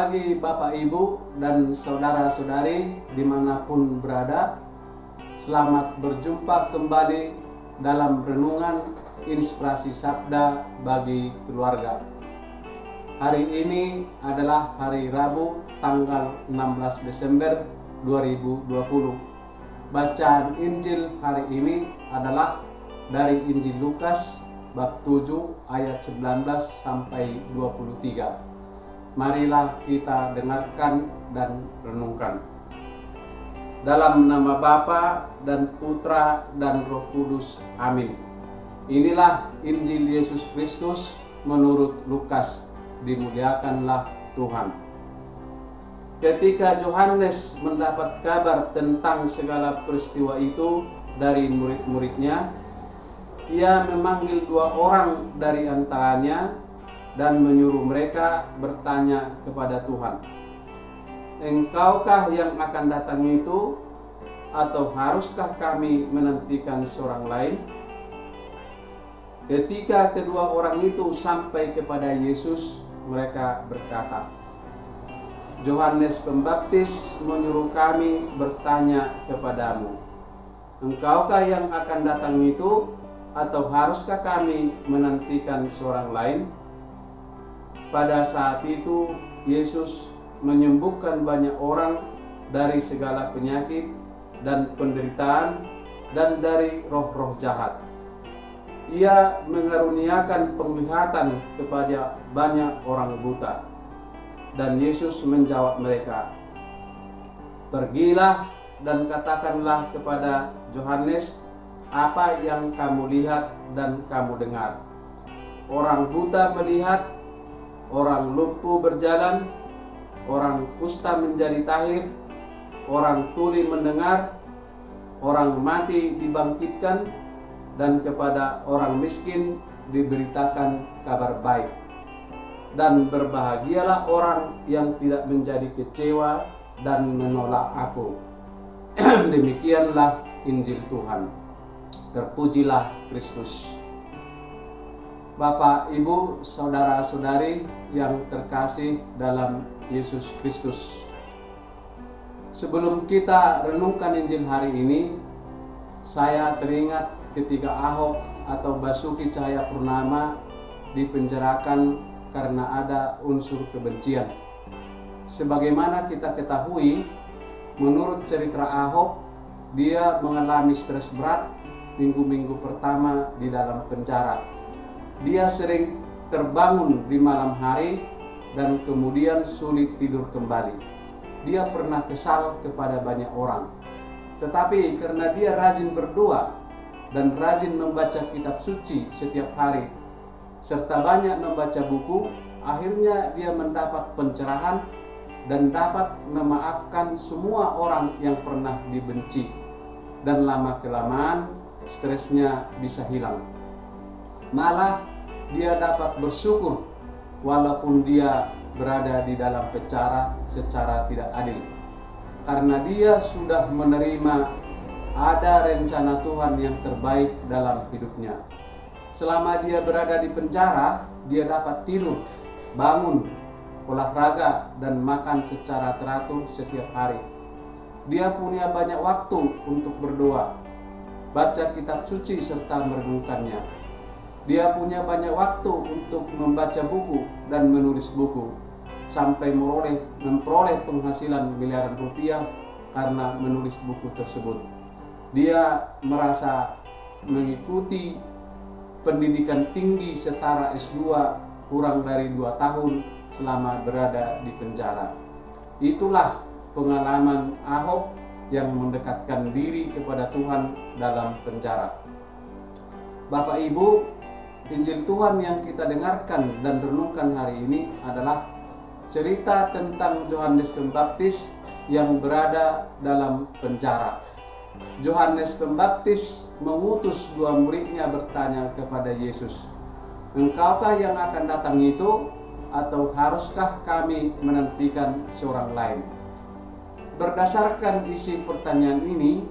pagi Bapak Ibu dan saudara-saudari dimanapun berada. Selamat berjumpa kembali dalam renungan inspirasi sabda bagi keluarga. Hari ini adalah hari Rabu tanggal 16 Desember 2020. Bacaan Injil hari ini adalah dari Injil Lukas bab 7 ayat 19 sampai 23. Marilah kita dengarkan dan renungkan. Dalam nama Bapa dan Putra dan Roh Kudus. Amin. Inilah Injil Yesus Kristus menurut Lukas. Dimuliakanlah Tuhan. Ketika Yohanes mendapat kabar tentang segala peristiwa itu dari murid-muridnya, ia memanggil 2 orang dari antaranya dan menyuruh mereka bertanya kepada Tuhan, "Engkaukah yang akan datang itu, atau haruskah kami menantikan seorang lain?" Ketika kedua orang itu sampai kepada Yesus, mereka berkata, "Yohanes Pembaptis menyuruh kami bertanya kepadamu, engkaukah yang akan datang itu, atau haruskah kami menantikan seorang lain?" Pada saat itu Yesus menyembuhkan banyak orang dari segala penyakit dan penderitaan dan dari roh-roh jahat. Ia mengaruniakan penglihatan kepada banyak orang buta. Dan Yesus menjawab mereka, "Pergilah dan katakanlah kepada Yohanes apa yang kamu lihat dan kamu dengar. Orang buta melihat, orang lumpuh berjalan, orang kusta menjadi tahir, orang tuli mendengar, orang mati dibangkitkan, dan kepada orang miskin diberitakan kabar baik. Dan berbahagialah orang yang tidak menjadi kecewa dan menolak aku." Demikianlah Injil Tuhan. Terpujilah Kristus. Bapak, Ibu, saudara-saudari yang terkasih dalam Yesus Kristus. Sebelum kita renungkan Injil hari ini, saya teringat ketika Ahok atau Basuki Cahayapurnama dipenjarakan karena ada unsur kebencian. Sebagaimana kita ketahui, menurut cerita Ahok, dia mengalami stres berat minggu-minggu pertama di dalam penjara. Dia sering terbangun di malam hari dan kemudian sulit tidur kembali. Dia pernah kesal kepada banyak orang. Tetapi karena dia rajin berdoa dan rajin membaca kitab suci setiap hari, serta banyak membaca buku, akhirnya dia mendapat pencerahan dan dapat memaafkan semua orang yang pernah dibenci. Dan lama-kelamaan stresnya bisa hilang. Malah dia dapat bersyukur walaupun dia berada di dalam penjara secara tidak adil, karena dia sudah menerima ada rencana Tuhan yang terbaik dalam hidupnya. Selama dia berada di penjara, dia dapat tidur, bangun, olahraga, dan makan secara teratur setiap hari. Dia punya banyak waktu untuk berdoa, baca kitab suci, serta merenungkannya. Dia punya banyak waktu untuk membaca buku dan menulis buku, sampai memperoleh penghasilan miliaran rupiah karena menulis buku tersebut. Dia merasa mengikuti pendidikan tinggi setara S2 kurang dari 2 tahun selama berada di penjara. Itulah pengalaman Ahok yang mendekatkan diri kepada Tuhan dalam penjara. Bapak Ibu, Injil Tuhan yang kita dengarkan dan renungkan hari ini adalah cerita tentang Yohanes Pembaptis yang berada dalam penjara. Yohanes Pembaptis mengutus 2 muridnya bertanya kepada Yesus, "Engkaukah yang akan datang itu, atau haruskah kami menantikan seorang lain?" Berdasarkan isi pertanyaan ini,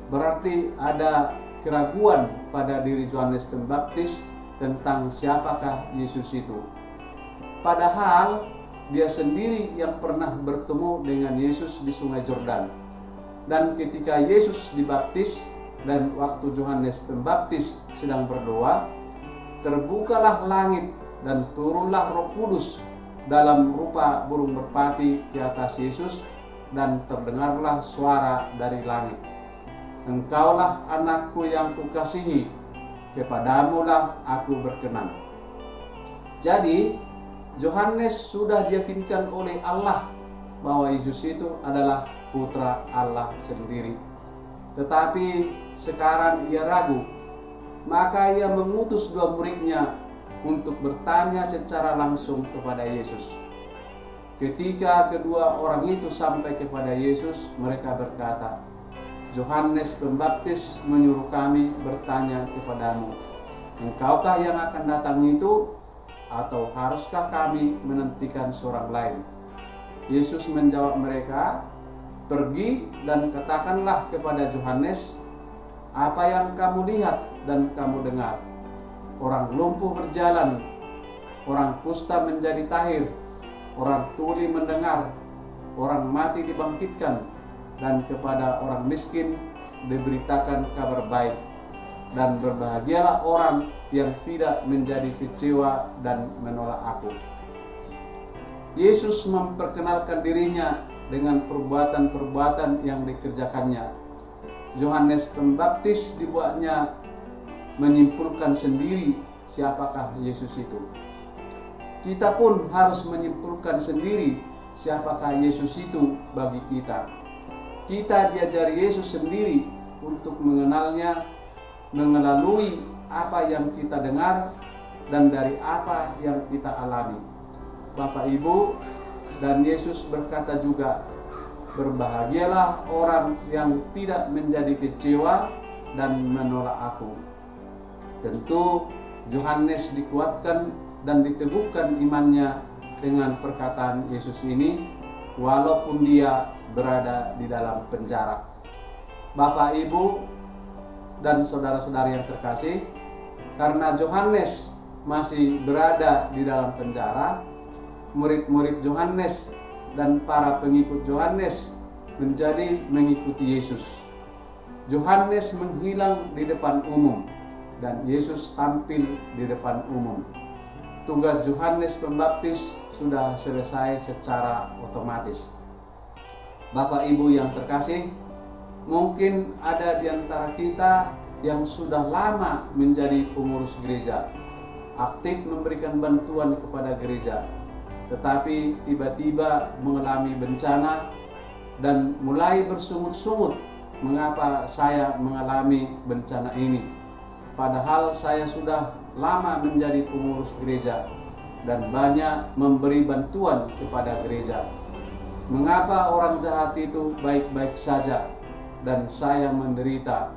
berarti ada keraguan pada diri Yohanes Pembaptis tentang siapakah Yesus itu. Padahal dia sendiri yang pernah bertemu dengan Yesus di Sungai Yordan. Dan ketika Yesus dibaptis dan waktu Yohanes Pembaptis sedang berdoa, terbukalah langit dan turunlah Roh Kudus dalam rupa burung merpati ke atas Yesus, dan terdengarlah suara dari langit, "Engkaulah anakku yang kukasihi, kepadamulah aku berkenan." Jadi Yohanes sudah diyakinkan oleh Allah bahwa Yesus itu adalah putra Allah sendiri. Tetapi sekarang ia ragu, maka ia mengutus 2 muridnya untuk bertanya secara langsung kepada Yesus. Ketika kedua orang itu sampai kepada Yesus, mereka berkata, "Yohanes Pembaptis menyuruh kami bertanya kepadamu, engkaukah yang akan datang itu, atau haruskah kami menantikan seorang lain?" Yesus menjawab mereka, "Pergi dan katakanlah kepada Yohanes apa yang kamu lihat dan kamu dengar. Orang lumpuh berjalan, orang kusta menjadi tahir, orang tuli mendengar, orang mati dibangkitkan, dan kepada orang miskin diberitakan kabar baik. Dan berbahagialah orang yang tidak menjadi kecewa dan menolak aku." Yesus memperkenalkan dirinya dengan perbuatan-perbuatan yang dikerjakannya. Yohanes Pembaptis dibuatnya menyimpulkan sendiri siapakah Yesus itu. Kita pun harus menyimpulkan sendiri siapakah Yesus itu bagi kita. Kita diajari Yesus sendiri untuk mengenalnya melalui apa yang kita dengar dan dari apa yang kita alami. Bapak Ibu, dan Yesus berkata juga, "Berbahagialah orang yang tidak menjadi kecewa dan menolak aku." Tentu Yohanes dikuatkan dan diteguhkan imannya dengan perkataan Yesus ini, walaupun dia berada di dalam penjara. Bapak, Ibu, dan saudara-saudari yang terkasih, karena Yohanes masih berada di dalam penjara, murid-murid Yohanes dan para pengikut Yohanes menjadi mengikuti Yesus. Yohanes menghilang di depan umum dan Yesus tampil di depan umum. Tugas Yohanes Pembaptis sudah selesai secara otomatis. Bapak Ibu yang terkasih, mungkin ada di antara kita yang sudah lama menjadi pengurus gereja, aktif memberikan bantuan kepada gereja, tetapi tiba-tiba mengalami bencana dan mulai bersungut-sungut, "Mengapa saya mengalami bencana ini? Padahal saya sudah lama menjadi pengurus gereja dan banyak memberi bantuan kepada gereja. Mengapa orang jahat itu baik-baik saja dan saya menderita?"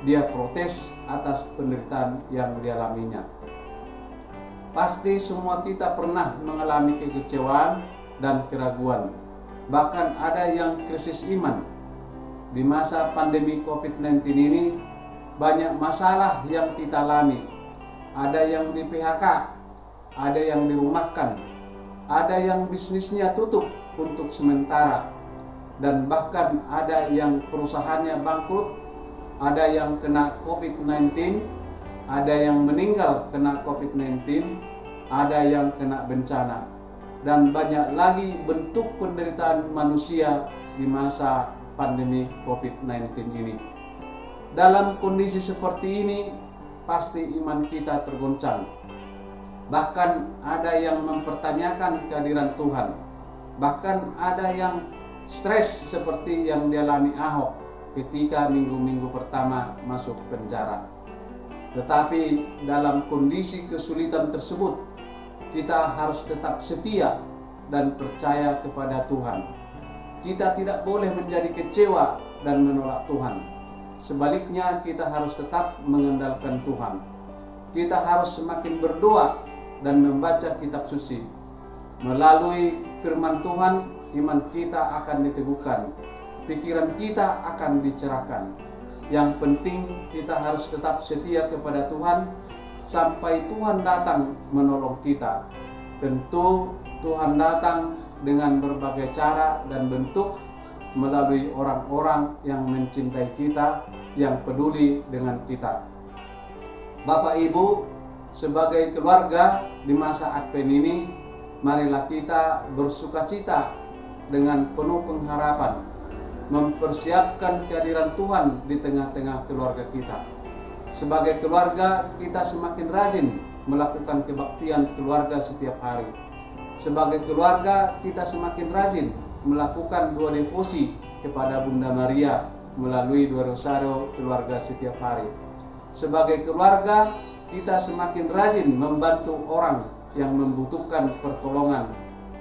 Dia protes atas penderitaan yang dialaminya. Pasti semua kita pernah mengalami kekecewaan dan keraguan. Bahkan ada yang krisis iman. Di masa pandemi COVID-19 ini, banyak masalah yang kita alami. Ada yang di PHK, ada yang dirumahkan, ada yang bisnisnya tutup untuk sementara, dan bahkan ada yang perusahaannya bangkrut, ada yang kena COVID-19, ada yang meninggal kena COVID-19, ada yang kena bencana, dan banyak lagi bentuk penderitaan manusia di masa pandemi COVID-19 ini. Dalam kondisi seperti ini, pasti iman kita tergoncang. Bahkan ada yang mempertanyakan kehadiran Tuhan. Bahkan ada yang stres seperti yang dialami Ahok ketika minggu-minggu pertama masuk penjara. Tetapi dalam kondisi kesulitan tersebut, kita harus tetap setia dan percaya kepada Tuhan. Kita tidak boleh menjadi kecewa dan menolak Tuhan. Sebaliknya, kita harus tetap mengandalkan Tuhan. Kita harus semakin berdoa dan membaca kitab suci. Melalui firman Tuhan, iman kita akan diteguhkan, pikiran kita akan dicerahkan. Yang penting kita harus tetap setia kepada Tuhan sampai Tuhan datang menolong kita. Tentu Tuhan datang dengan berbagai cara dan bentuk melalui orang-orang yang mencintai kita, yang peduli dengan kita. Bapak Ibu, sebagai keluarga di masa Advent ini, marilah kita bersukacita dengan penuh pengharapan, mempersiapkan kehadiran Tuhan di tengah-tengah keluarga kita. Sebagai keluarga, kita semakin rajin melakukan kebaktian keluarga setiap hari. Sebagai keluarga, kita semakin rajin melakukan 2 devosi kepada Bunda Maria melalui 2 rosario keluarga setiap hari. Sebagai keluarga, kita semakin rajin membantu orang yang membutuhkan pertolongan,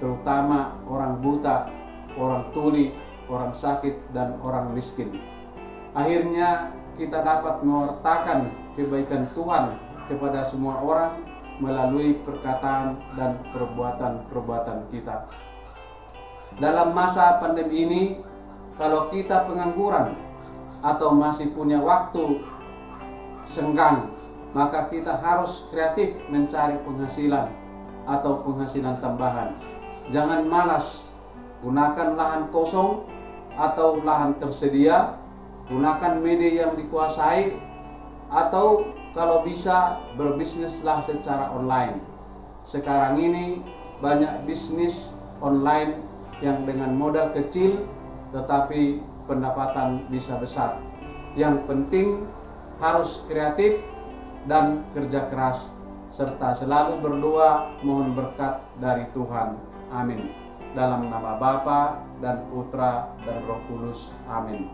terutama orang buta, orang tuli, orang sakit, dan orang miskin. Akhirnya kita dapat mewartakan kebaikan Tuhan kepada semua orang melalui perkataan dan perbuatan-perbuatan kita. Dalam masa pandemi ini, kalau kita pengangguran atau masih punya waktu senggang, maka kita harus kreatif mencari penghasilan atau penghasilan tambahan. Jangan malas, gunakan lahan kosong atau lahan tersedia, gunakan media yang dikuasai, atau kalau bisa berbisnislah secara online. Sekarang ini banyak bisnis online yang dengan modal kecil tetapi pendapatan bisa besar. Yang penting harus kreatif dan kerja keras, serta selalu berdoa mohon berkat dari Tuhan. Amin. Dalam nama Bapa dan Putra dan Roh Kudus. Amin.